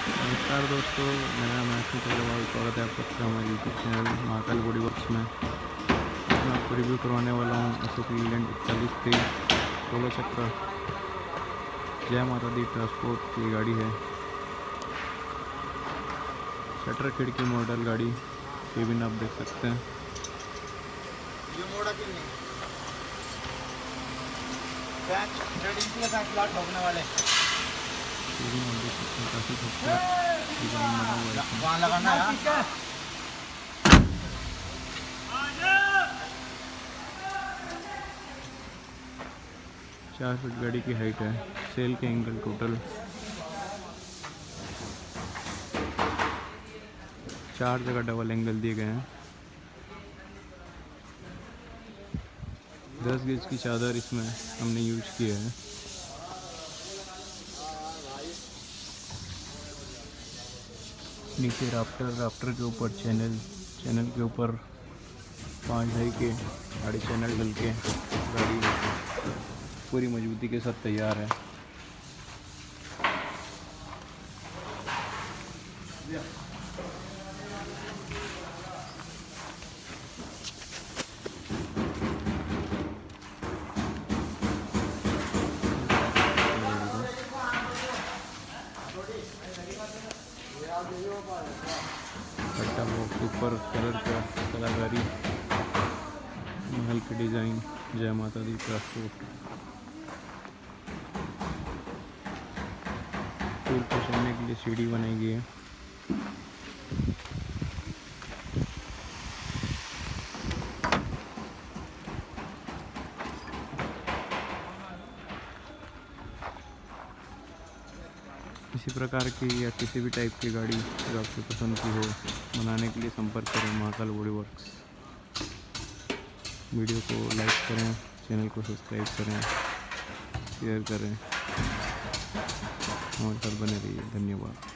नमस्कार दोस्तों, मेरा नाम अशोक अग्रवाल। स्वागत है आपका हमारे YouTube channel Mahakal body works में। मैं आपको रिव्यू करवाने वाला हूँ अशोक लीलैंड 41 16 चक्र जय माता दी ट्रांसपोर्ट की गाड़ी है। शटर खिड़की मॉडल गाड़ी, केबिन आप देख सकते हैं। ये मोड़ा कि नहीं ठोकने वाले केबिन आप देख सकते हैं, काफ़ी खूबसूरत डिजाइन बना हुआ है इसमें। वहाँ लगाना है। 4 फीट गाड़ी की हाइट है। सेल के एंगल टोटल 4 जगह डबल एंगल दिए गए हैं। 10 गज की चादर इसमें हमने यूज किया है। नीचे राफ्टर के ऊपर चैनल के ऊपर 5 ढाई के गाड़ी चैनल डल के गाड़ी पूरी मजबूती के साथ तैयार है। पट्टा बॉक्स ऊपर कलर का कलाकारी, महल की डिज़ाइन, जय माता दी ट्रांसपोर्ट। टूर को चढ़ने के लिए सीढ़ी बनाई गई है। इसी प्रकार की या किसी भी टाइप की गाड़ी जो आपको पसंद की हो, बनाने के लिए संपर्क करें महाकाल बॉडी वर्क्स। वीडियो को लाइक करें, चैनल को सब्सक्राइब करें, शेयर करें, हमारे साथ बने रहिए। धन्यवाद।